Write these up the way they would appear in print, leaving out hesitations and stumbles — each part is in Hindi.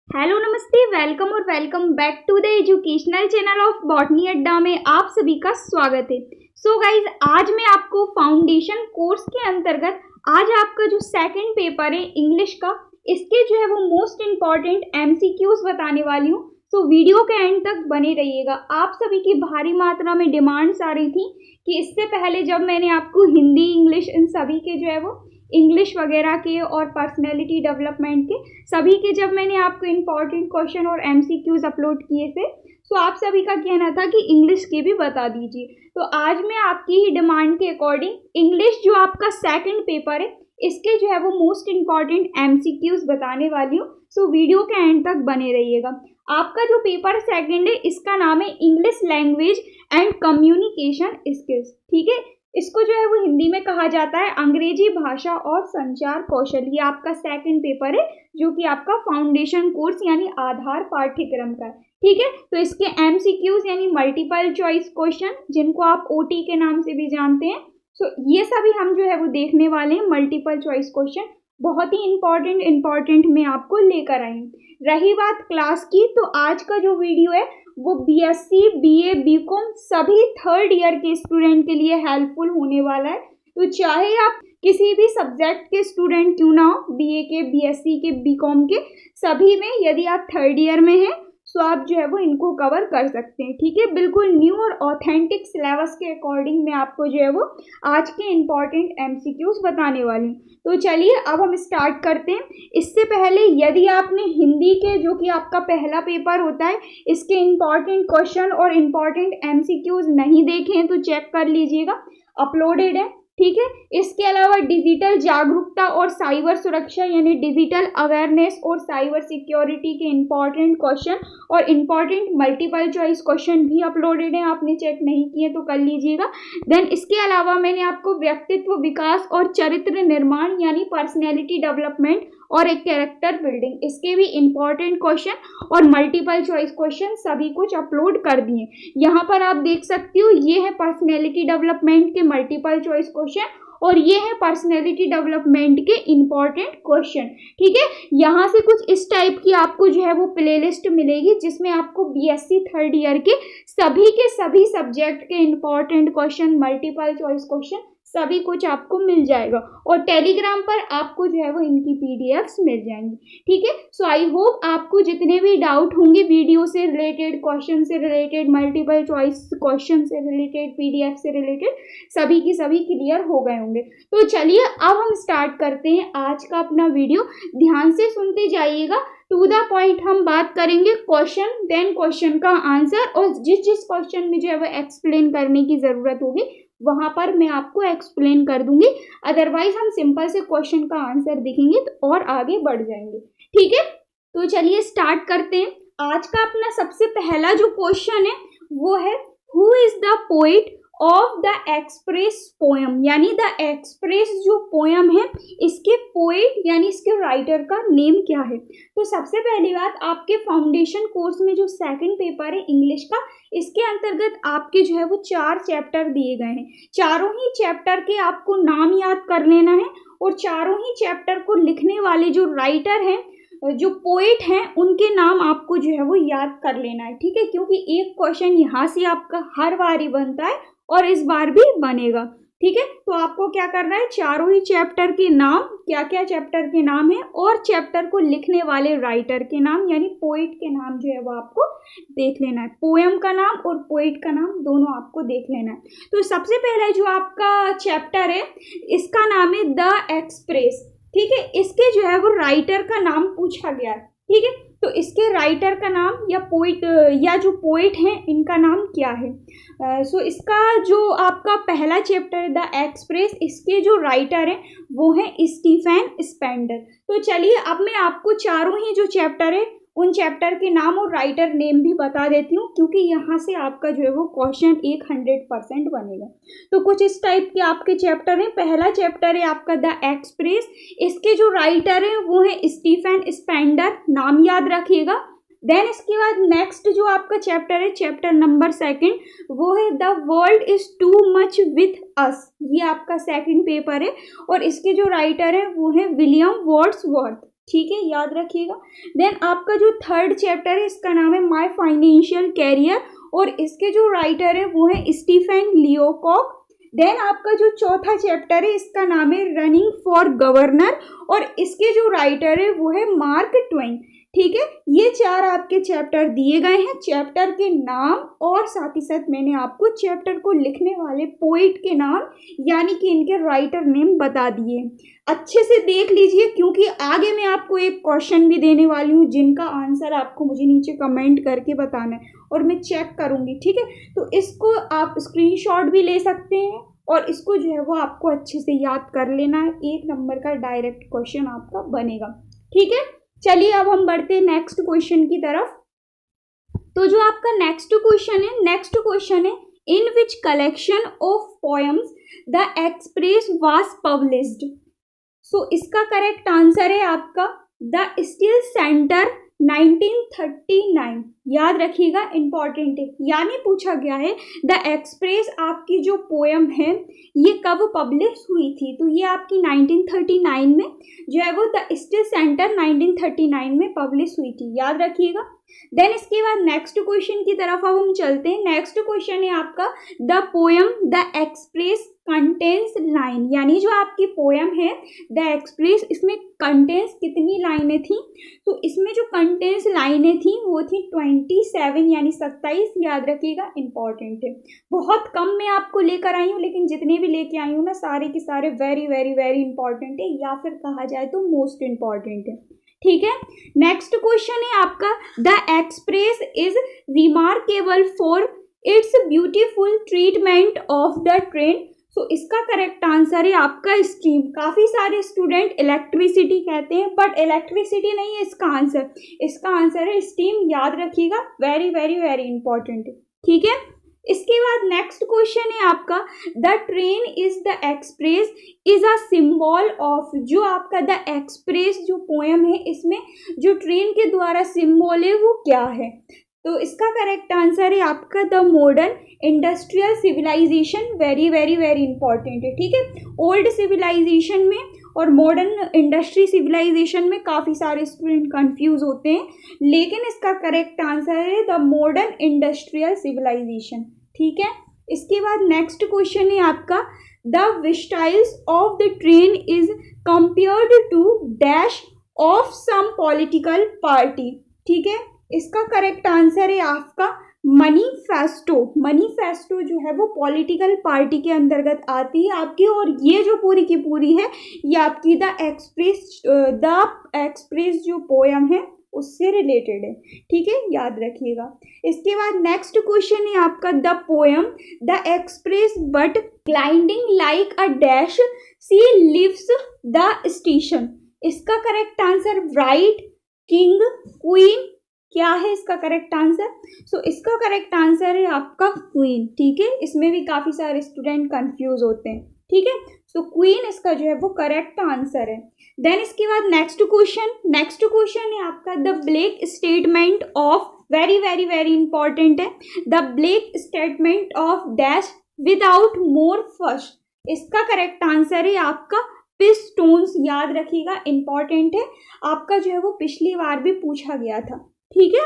हेलो नमस्ते, वेलकम और welcome back to the educational channel of Botany Adda में आप सभी का स्वागत है। सो गाइज, आज मैं आपको फाउंडेशन कोर्स के अंतर्गत आज आपका जो सेकंड पेपर है इंग्लिश का, इसके जो है वो मोस्ट इम्पॉर्टेंट एमसीक्यूज बताने वाली हूँ। सो वीडियो के एंड तक बने रहिएगा। आप सभी की भारी मात्रा में डिमांड्स आ रही थी कि इससे पहले जब मैंने आपको हिंदी इंग्लिश इन सभी के जो है वो इंग्लिश वगैरह के और पर्सनैलिटी डेवलपमेंट के सभी के जब मैंने आपको इम्पॉर्टेंट क्वेश्चन और एमसीक्यूज अपलोड किए थे, तो आप सभी का कहना था कि इंग्लिश के भी बता दीजिए। तो आज मैं आपकी ही डिमांड के अकॉर्डिंग इंग्लिश जो आपका सेकंड पेपर है इसके जो है वो मोस्ट इम्पॉर्टेंट एमसीक्यूज बताने वाली हूँ। सो वीडियो के एंड तक बने रहिएगा। आपका जो पेपर सेकंड है इसका नाम है English language and communication skills. ठीक है, इसको जो है वो हिंदी में कहा जाता है अंग्रेजी भाषा और संचार कौशल। ये आपका सेकंड पेपर है जो कि आपका फाउंडेशन कोर्स यानी आधार पाठ्यक्रम का है। ठीक है, तो इसके एमसीक्यूज यानी मल्टीपल चॉइस क्वेश्चन, जिनको आप ओटी के नाम से भी जानते हैं, सो ये सभी हम जो है वो देखने वाले हैं। मल्टीपल चॉइस क्वेश्चन बहुत ही इंपॉर्टेंट मैं आपको लेकर आई हूँ। रही बात क्लास की, तो आज का जो वीडियो है वो बीएससी, बीए, बीकॉम सभी थर्ड ईयर के स्टूडेंट के लिए हेल्पफुल होने वाला है। तो चाहे आप किसी भी सब्जेक्ट के स्टूडेंट क्यों ना हो, बीए के, बीएससी के, बीकॉम के, सभी में यदि आप थर्ड ईयर में हैं तो आप जो है वो इनको कवर कर सकते हैं। ठीक है, बिल्कुल न्यू और ऑथेंटिक सिलेबस के अकॉर्डिंग मैं आपको जो है वो आज के इम्पॉर्टेंट एमसीक्यूज बताने वाली हूँ। तो चलिए अब हम स्टार्ट करते हैं। इससे पहले यदि आपने हिंदी के, जो कि आपका पहला पेपर होता है, इसके इम्पॉर्टेंट क्वेश्चन और इम्पॉर्टेंट एमसीक्यूज नहीं देखे हैं तो चेक कर लीजिएगा, अपलोडेड है। ठीक है, इसके अलावा डिजिटल जागरूकता और साइबर सुरक्षा यानी डिजिटल अवेयरनेस और साइबर सिक्योरिटी के इम्पॉर्टेंट क्वेश्चन और इम्पॉर्टेंट मल्टीपल चॉइस क्वेश्चन भी अपलोडेड हैं। आपने चेक नहीं किए तो कर लीजिएगा। देन इसके अलावा मैंने आपको व्यक्तित्व विकास और चरित्र निर्माण यानी पर्सनैलिटी डेवलपमेंट और एक कैरेक्टर बिल्डिंग, इसके भी इम्पॉर्टेंट क्वेश्चन और मल्टीपल चॉइस क्वेश्चन सभी कुछ अपलोड कर दिए। यहाँ पर आप देख सकते हो, ये है पर्सनैलिटी डेवलपमेंट के मल्टीपल चॉइस क्वेश्चन और ये है पर्सनैलिटी डेवलपमेंट के इम्पॉर्टेंट क्वेश्चन। ठीक है, यहाँ से कुछ इस टाइप की आपको जो है वो प्लेलिस्ट मिलेगी जिसमें आपको बीएससी थर्ड ईयर के सभी सब्जेक्ट के important question, multiple choice question सभी कुछ आपको मिल जाएगा और टेलीग्राम पर आपको जो है वो इनकी पीडीएफ्स मिल जाएंगी। ठीक है, सो आई होप आपको जितने भी डाउट होंगे वीडियो से रिलेटेड, क्वेश्चन से रिलेटेड, मल्टीपल चॉइस क्वेश्चन से रिलेटेड, पीडीएफ से रिलेटेड, सभी की सभी क्लियर हो गए होंगे। तो चलिए अब हम स्टार्ट करते हैं आज का अपना वीडियो। ध्यान से सुनते जाइएगा, टू द पॉइंट हम बात करेंगे। क्वेश्चन देन क्वेश्चन का आंसर, और जिस क्वेश्चन में जो है वो एक्सप्लेन करने की जरूरत होगी वहां पर मैं आपको एक्सप्लेन कर दूंगी। अदरवाइज हम सिंपल से क्वेश्चन का आंसर देखेंगे तो और आगे बढ़ जाएंगे। ठीक है, तो चलिए स्टार्ट करते हैं। आज का अपना सबसे पहला जो क्वेश्चन है वो है, who is the poet of the express poem, यानी द एक्सप्रेस जो पोयम है इसके पोएट यानी इसके राइटर का नेम क्या है। तो सबसे पहली बात, आपके फाउंडेशन कोर्स में जो सेकंड पेपर है इंग्लिश का, इसके अंतर्गत आपके जो है वो 4 चैप्टर दिए गए हैं। चारों ही चैप्टर के आपको नाम याद कर लेना है और चारों ही चैप्टर को लिखने वाले जो राइटर हैं, जो पोएट हैं, उनके नाम आपको जो है वो याद कर लेना है। ठीक है, क्योंकि एक क्वेश्चन यहाँ से आपका हर बार ही बनता है और इस बार भी बनेगा। ठीक है, तो आपको क्या करना है, चारों ही चैप्टर के नाम, क्या क्या चैप्टर के नाम है और चैप्टर को लिखने वाले राइटर के नाम यानी पोएट के नाम जो है वो आपको देख लेना है। पोएम का नाम और पोएट का नाम दोनों आपको देख लेना है। तो सबसे पहले जो आपका चैप्टर है इसका नाम है द एक्सप्रेस। ठीक है, इसके जो है वो राइटर का नाम पूछा गया है। ठीक है, तो इसके राइटर का नाम या पोइट या जो पोइट हैं इनका नाम क्या है। सो इसका जो आपका पहला चैप्टर है द एक्सप्रेस, इसके जो राइटर हैं वो हैं स्टीफन स्पेंडर। तो चलिए अब मैं आपको चारों ही जो चैप्टर है उन चैप्टर के नाम और राइटर नेम भी बता देती हूँ, क्योंकि यहाँ से आपका जो है वो क्वेश्चन 100% बनेगा। तो कुछ इस टाइप के आपके चैप्टर हैं। पहला चैप्टर है आपका द एक्सप्रेस, इसके जो राइटर हैं वो है स्टीफन स्पेंडर, नाम याद रखिएगा। देन इसके बाद नेक्स्ट जो आपका चैप्टर है, चैप्टर नंबर 2, वो है the world is too much with अस। ये आपका सेकंड पेपर है और इसके जो राइटर है वो है विलियम वर्ड्सवर्थ। ठीक है, याद रखिएगा। देन आपका जो थर्ड चैप्टर है इसका नाम है माय फाइनेंशियल कैरियर और इसके जो राइटर है वो है स्टीफन लियोकॉक। देन आपका जो चौथा चैप्टर है इसका नाम है रनिंग फॉर गवर्नर और इसके जो राइटर है वो है मार्क ट्वेन। ठीक है, ये चार आपके चैप्टर दिए गए हैं, चैप्टर के नाम और साथ ही साथ मैंने आपको चैप्टर को लिखने वाले पोइट के नाम यानी कि इनके राइटर नेम बता दिए। अच्छे से देख लीजिए क्योंकि आगे मैं आपको एक क्वेश्चन भी देने वाली हूँ जिनका आंसर आपको मुझे नीचे कमेंट करके बताना है और मैं चेक करूँगी। ठीक है, तो इसको आप स्क्रीनशॉट भी ले सकते हैं और इसको जो है वो आपको अच्छे से याद कर लेना है, 1 नंबर का डायरेक्ट क्वेश्चन आपका बनेगा। ठीक है, चलिए अब हम बढ़ते हैं नेक्स्ट क्वेश्चन की तरफ। तो जो आपका नेक्स्ट क्वेश्चन है in which collection of poems the express was published. So इसका करेक्ट आंसर है आपका द स्टील सेंटर 1939। याद रखिएगा, इंपॉर्टेंट है, यानी पूछा गया है द एक्सप्रेस आपकी जो पोएम है ये कब पब्लिश हुई थी, तो ये आपकी 1939 में जो है वो द स्टील सेंटर 1939 में पब्लिश हुई थी, याद रखिएगा। देन इसके बाद नेक्स्ट क्वेश्चन की तरफ अब हम चलते हैं। नेक्स्ट क्वेश्चन है आपका the poem the express contains line, यानी जो आपकी पोएम है द एक्सप्रेस इसमें कंटेंस कितनी लाइनें थी, तो इसमें जो कंटेंस लाइनें थी वो थी 27 यानी 27, याद रखिएगा, इंपॉर्टेंट है। बहुत कम मैं आपको लेकर आई हूँ लेकिन जितने भी लेके आई हूँ ना सारे के सारे वेरी वेरी वेरी इंपॉर्टेंट है या फिर कहा जाए तो मोस्ट इंपॉर्टेंट है। ठीक है, नेक्स्ट क्वेश्चन है आपका the express is remarkable for its beautiful treatment of the train. So इसका करेक्ट आंसर है आपका स्टीम। काफ़ी सारे स्टूडेंट इलेक्ट्रिसिटी कहते हैं बट इलेक्ट्रिसिटी नहीं है इसका आंसर, इसका आंसर है स्टीम, याद रखिएगा, वेरी वेरी वेरी इंपॉर्टेंट है। ठीक है, इसके बाद नेक्स्ट क्वेश्चन है आपका the train is the express is a symbol of. जो आपका द एक्सप्रेस जो पोएम है इसमें जो ट्रेन के द्वारा सिंबल है वो क्या है, तो इसका करेक्ट आंसर है आपका the modern industrial civilisation. Very very very important है। ठीक है, ओल्ड सिविलाइजेशन में और मॉडर्न इंडस्ट्री सिविलाइजेशन में काफ़ी सारे स्टूडेंट कंफ्यूज होते हैं, लेकिन इसका करेक्ट आंसर है द मॉडर्न इंडस्ट्रियल सिविलाइजेशन। ठीक है, इसके बाद नेक्स्ट क्वेश्चन है आपका the whistles of the train is compared to dash of some political party. ठीक है, इसका करेक्ट आंसर है आपका मनीफेस्टो। मनीफेस्टो जो है वो पॉलिटिकल पार्टी के अंतर्गत आती है आपकी, और ये जो पूरी की पूरी है ये आपकी द एक्सप्रेस जो पोयम है उससे रिलेटेड है। ठीक है, याद रखिएगा। इसके बाद नेक्स्ट क्वेश्चन है आपका the poem the express but gliding like a dash she leaves the station. इसका correct answer bride, king, queen, क्या है इसका करेक्ट आंसर? सो इसका करेक्ट आंसर है आपका क्वीन। ठीक है, इसमें भी काफ़ी सारे स्टूडेंट कंफ्यूज होते हैं। ठीक है, सो क्वीन इसका जो है वो करेक्ट आंसर है। देन इसके बाद नेक्स्ट क्वेश्चन है आपका the black statement of, very very very important है, the black statement of dash without more fuss. इसका करेक्ट आंसर है आपका पिस्टोन्स, याद रखिएगा, इंपॉर्टेंट है, आपका जो है वो पिछली बार भी पूछा गया था। ठीक है,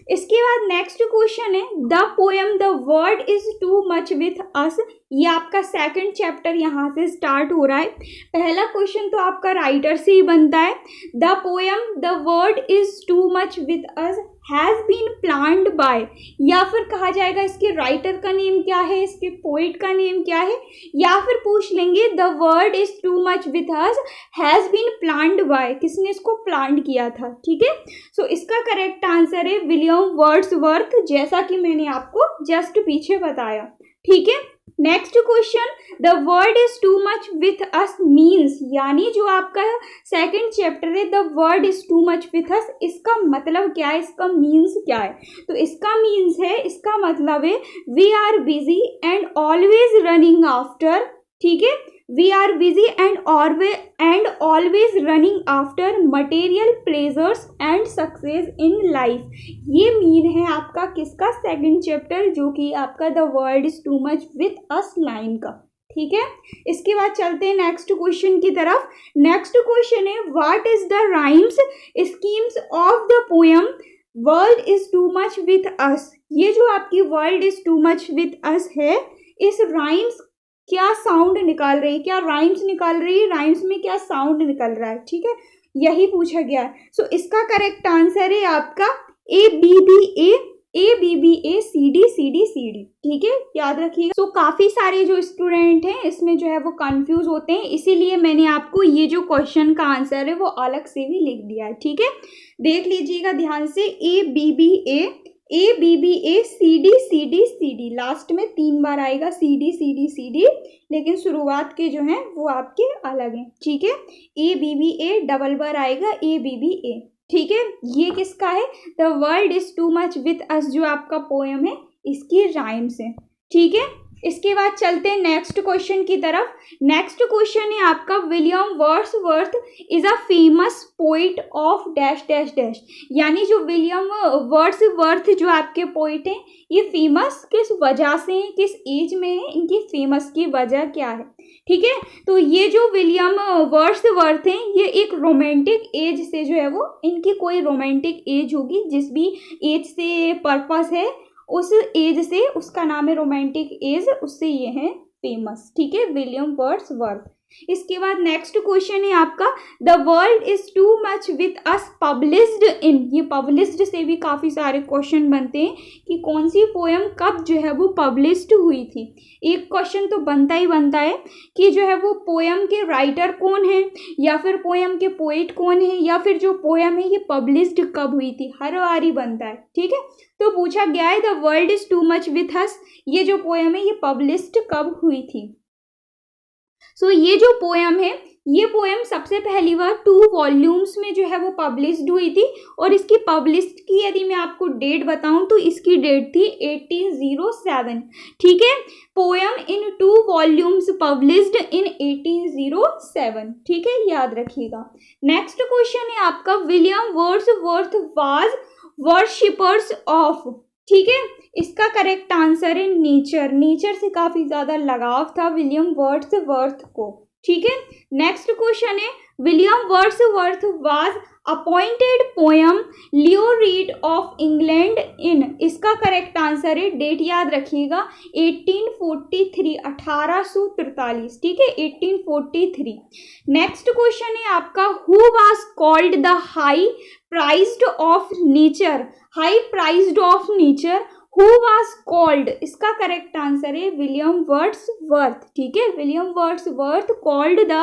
इसके बाद नेक्स्ट क्वेश्चन है the poem the world is too much with अस। ये आपका सेकंड चैप्टर यहाँ से स्टार्ट हो रहा है। पहला क्वेश्चन तो आपका राइटर से ही बनता है, the poem the world is too much with us has been planned by, या फिर कहा जाएगा इसके राइटर का नेम क्या है, इसके पोइट का नेम क्या है, या फिर पूछ लेंगे the world is too much with us has been planned by, किसने इसको प्लान किया था। ठीक है, सो इसका करेक्ट आंसर है विलियम वर्ड्सवर्थ, जैसा कि मैंने आपको जस्ट पीछे बताया। ठीक है, next question the world is too much with us means, यानी जो आपका सेकंड चैप्टर है the world is too much with us, इसका मतलब क्या है, इसका मीन्स क्या है, तो इसका मीन्स है, इसका मतलब है we are busy and always running after. ठीक है, we are busy and always running after material pleasures and success in life. ये मीन है आपका किसका, सेकंड चैप्टर, जो कि आपका the world is too much with us line का। ठीक है। इसके बाद चलते हैं नेक्स्ट क्वेश्चन की तरफ। नेक्स्ट क्वेश्चन है what is the rhymes schemes of the poem world is too much with अस। ये जो आपकी world is too much with अस है, इस राइम्स क्या साउंड निकाल रही है, क्या राइम्स निकाल रही है, राइम्स में क्या साउंड निकल रहा है, ठीक है, यही पूछा गया है। सो इसका करेक्ट आंसर है आपका A B B A C D C D C D, ठीक है, याद रखिएगा। सो काफी सारे जो स्टूडेंट हैं इसमें जो है वो कंफ्यूज होते हैं, इसीलिए मैंने आपको ये जो क्वेश्चन का आंसर है वो अलग से भी लिख दिया है, ठीक है। देख लीजिएगा ध्यान से, A B B A C D C D, last में 3 बार आएगा सी डी, लेकिन शुरुआत के जो हैं वो आपके अलग हैं, ठीक है। A B B A double बार आएगा ए बी बी ए, ठीक है। ये किसका है, the world is too much with अस, जो आपका पोएम है इसकी राइम्स है, ठीक है। इसके बाद चलते हैं नेक्स्ट क्वेश्चन की तरफ। नेक्स्ट क्वेश्चन है आपका William Wordsworth is a famous poet of dash dash dash, यानी जो विलियम वर्ड्सवर्थ जो आपके पोइट हैं ये फेमस किस वजह से हैं, किस एज में है, इनकी फेमस की वजह क्या है, ठीक है। तो ये जो विलियम वर्ड्सवर्थ हैं ये एक रोमांटिक एज से जो है वो, इनकी कोई रोमांटिक एज होगी, जिस भी एज से पर्पस है उस एज से, उसका नाम है रोमांटिक एज, उससे ये है फेमस, ठीक है, विलियम वर्ड्सवर्थ। इसके बाद नेक्स्ट क्वेश्चन है आपका the world is too much with us published in. ये पब्लिश्ड से भी काफ़ी सारे क्वेश्चन बनते हैं कि कौन सी पोएम कब जो है वो पब्लिश्ड हुई थी। एक क्वेश्चन तो बनता ही बनता है कि जो है वो पोएम के राइटर कौन है, या फिर पोएम के पोएट कौन है, या फिर जो पोएम है ये पब्लिश्ड कब हुई थी, हर बार ही बनता है, ठीक है। तो पूछा गया है the world is too much with अस, ये जो पोएम है ये पब्लिश्ड कब हुई थी। सो ये जो पोएम है ये पोएम सबसे पहली बार 2 वॉल्यूम्स में जो है वो पब्लिश्ड हुई थी, और इसकी पब्लिश्ड की यदि मैं आपको डेट बताऊं तो इसकी डेट थी 1807, ठीक है। Poem in 2 volumes published in 1807, ठीक है, याद रखिएगा। नेक्स्ट क्वेश्चन है आपका William Wordsworth was worshippers of, ठीक है, इसका करेक्ट आंसर है नेचर। नेचर से काफी ज्यादा लगाव था विलियम वर्ड्सवर्थ को, ठीक है। नेक्स्ट क्वेश्चन है William Wordsworth was appointed poet laureate of England in, इसका करेक्ट आंसर है, डेट याद रखिएगा, 1843, 1843, ठीक है, 1843। नेक्स्ट क्वेश्चन है आपका who was called the high prized of nature, high prized of nature who was called, इसका करेक्ट आंसर है विलियम वर्ड्सवर्थ, ठीक है, William Wordsworth called the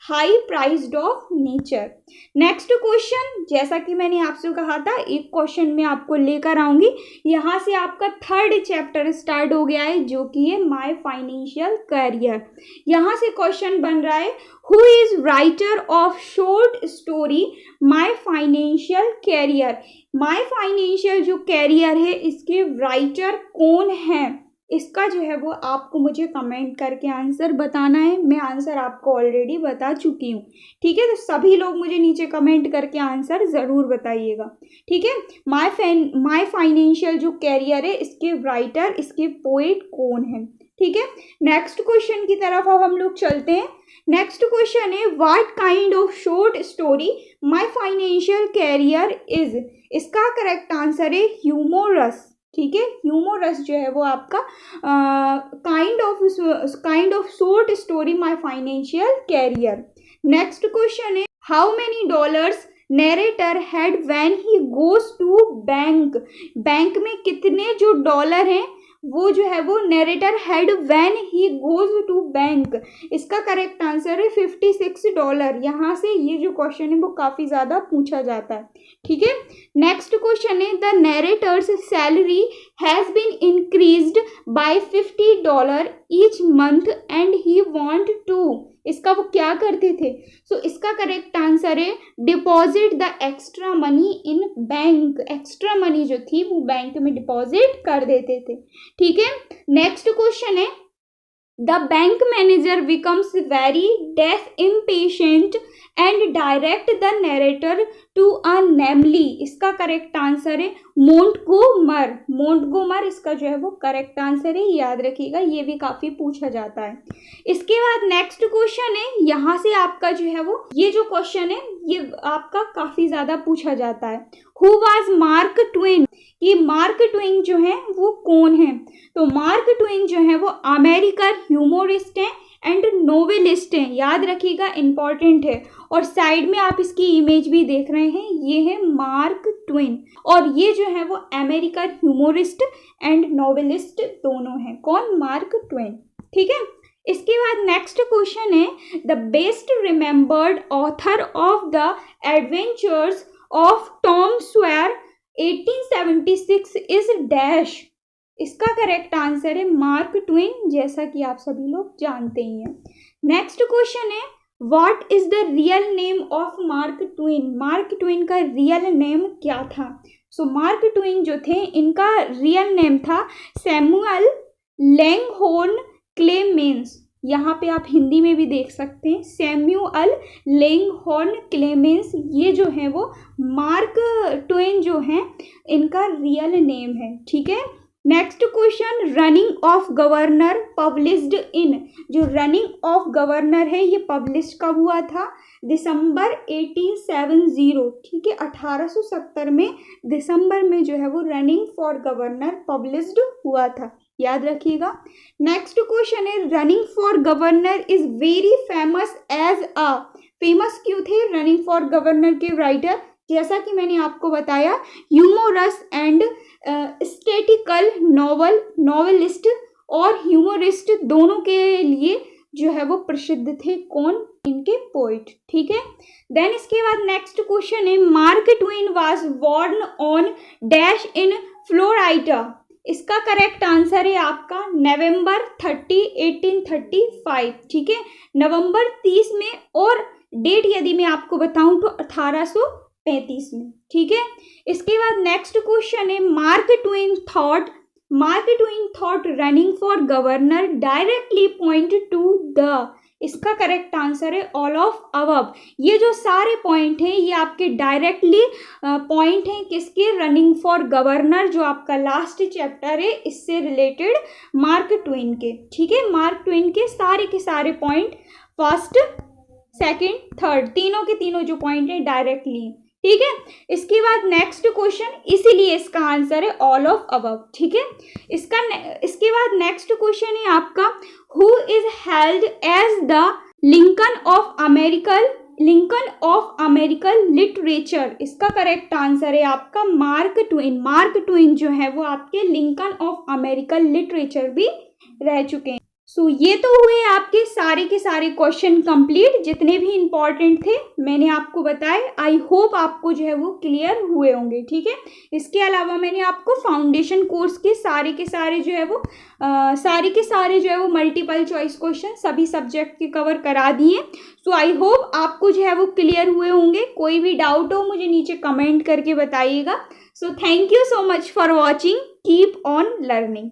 high prized of nature. Next question, जैसा कि मैंने आपसे कहा था एक क्वेश्चन मैं आपको लेकर आऊंगी, यहाँ से आपका 3rd चैप्टर स्टार्ट हो गया है जो कि है माय फाइनेंशियल करियर। यहाँ से क्वेश्चन बन रहा है who is writer of short story my financial career, my financial जो कैरियर है इसके राइटर कौन है, इसका जो है वो आपको मुझे कमेंट करके आंसर बताना है। मैं आंसर आपको ऑलरेडी बता चुकी हूँ, ठीक है, तो सभी लोग मुझे नीचे कमेंट करके आंसर ज़रूर बताइएगा, ठीक है। माय फाइनेंशियल जो कैरियर है इसके राइटर, इसके पोएट कौन है, ठीक है। नेक्स्ट क्वेश्चन की तरफ अब हम लोग चलते हैं। नेक्स्ट क्वेश्चन है what kind of short story my financial career is, इसका करेक्ट आंसर है ह्यूमोरस, ठीक है, ह्यूमोरस जो है वो आपका kind of short story my financial career. Next question है how many dollars narrator had when he goes to bank, bank में कितने जो डॉलर हैं वो जो है वो narrator had when he goes to bank, इसका करेक्ट आंसर है $56। यहाँ से ये जो क्वेश्चन है वो काफ़ी ज़्यादा पूछा जाता है, ठीक है। नेक्स्ट क्वेश्चन है the narrator's salary has been increased by $50 each month and he want to, इसका वो क्या करते थे, सो इसका करेक्ट आंसर है deposit the extra money in bank, extra money जो थी वो बैंक में डिपॉजिट कर देते थे, ठीक है। नेक्स्ट क्वेश्चन है The bank manager becomes very impatient and direct the narrator to a namely. इसका करेक्ट आंसर है मोंटगोमर। मोंटगोमर इसका जो है वो करेक्ट आंसर है, याद रखिएगा, ये भी काफी पूछा जाता है। इसके बाद नेक्स्ट क्वेश्चन है, यहाँ से आपका जो है वो ये जो क्वेश्चन है ये आपका काफी ज्यादा पूछा जाता है। हु वाज मार्क ट्वेन, कि मार्क ट्वेन जो है वो कौन है? तो मार्क ट्वेन जो है वो अमेरिकन ह्यूमोरिस्ट हैं एंड नोवेलिस्ट हैं, याद रखिएगा, इंपॉर्टेंट है। और साइड में आप इसकी इमेज भी देख रहे हैं, ये है मार्क ट्वेन, और ये जो है वो अमेरिकन ह्यूमोरिस्ट एंड नोवेलिस्ट दोनों हैं। कौन? Mark Twain. ठीक है। इसके बाद नेक्स्ट क्वेश्चन है, the best remembered author of the adventures of Tom Sawyer 1876 is dash. इसका करेक्ट आंसर है मार्क ट्वेन, जैसा कि आप सभी लोग जानते ही हैं। नेक्स्ट क्वेश्चन है, what is the real name of mark Twain? Mark Twain का रियल नेम क्या था? सो मार्क ट्वेन जो थे इनका रियल नेम था सैमुअल लैंगहॉर्न क्लेमेंस। यहाँ पे आप हिंदी में भी देख सकते हैं, सैमुअल लैंगहॉर्न क्लेमेंस, ये जो है वो मार्क ट्वेन जो है इनका रियल नेम है। ठीक है। Next question, running of governor published in, जो रनिंग ऑफ गवर्नर है ये पब्लिश कब हुआ था? दिसंबर 1870। ठीक है, 1870 में दिसंबर में जो है वो रनिंग फॉर गवर्नर पब्लिश्ड हुआ था, याद रखिएगा। नेक्स्ट क्वेश्चन है, running for governor is very famous as a, famous क्यों थे रनिंग फॉर गवर्नर के राइटर? जैसा कि मैंने आपको बताया, ह्यूमोरस एंड स्टैटिकल नॉवेलिस्ट और ह्यूमोरिस्ट दोनों के लिए जो है वो प्रसिद्ध थे। कौन? इनके पोइट। ठीक है। देन इसके बाद नेक्स्ट क्वेश्चन है, Mark Twain was born on dash in Florida. इसका करेक्ट आंसर है आपका नवंबर 30, 1835। ठीक है, नवंबर 30 में, और डेट यदि मैं आपको बताऊं तो 1835 में। ठीक है। इसके बाद नेक्स्ट क्वेश्चन है, Mark Twain thought running for governor directly point two the. इसका करेक्ट आंसर है ऑल ऑफ अबव। ये जो सारे पॉइंट हैं ये आपके डायरेक्टली पॉइंट हैं किसके? रनिंग फॉर गवर्नर, जो आपका लास्ट चैप्टर है इससे रिलेटेड मार्क ट्वेन के। ठीक है, मार्क ट्वेन के सारे पॉइंट फर्स्ट, सेकंड, थर्ड, तीनों के तीनों जो पॉइंट है डायरेक्टली। ठीक है। इसके बाद नेक्स्ट क्वेश्चन, इसीलिए इसका आंसर है ऑल ऑफ अबव। ठीक है। इसके बाद नेक्स्ट क्वेश्चन है आपका, who is held as the Lincoln of American literature? इसका करेक्ट आंसर है आपका मार्क ट्वेन। मार्क ट्वेन जो है वो आपके लिंकन ऑफ अमेरिकन लिटरेचर भी रह चुके हैं। सो ये तो हुए आपके सारे के सारे क्वेश्चन कंप्लीट, जितने भी इंपॉर्टेंट थे मैंने आपको बताए। आई होप आपको जो है वो क्लियर हुए होंगे। ठीक है। इसके अलावा मैंने आपको फाउंडेशन कोर्स के सारे के सारे जो है वो मल्टीपल चॉइस क्वेश्चन सभी सब्जेक्ट के कवर करा दिए। सो आई होप आपको जो है वो क्लियर हुए होंगे। कोई भी डाउट हो मुझे नीचे कमेंट करके बताइएगा। So thank you so much for watching. Keep on learning.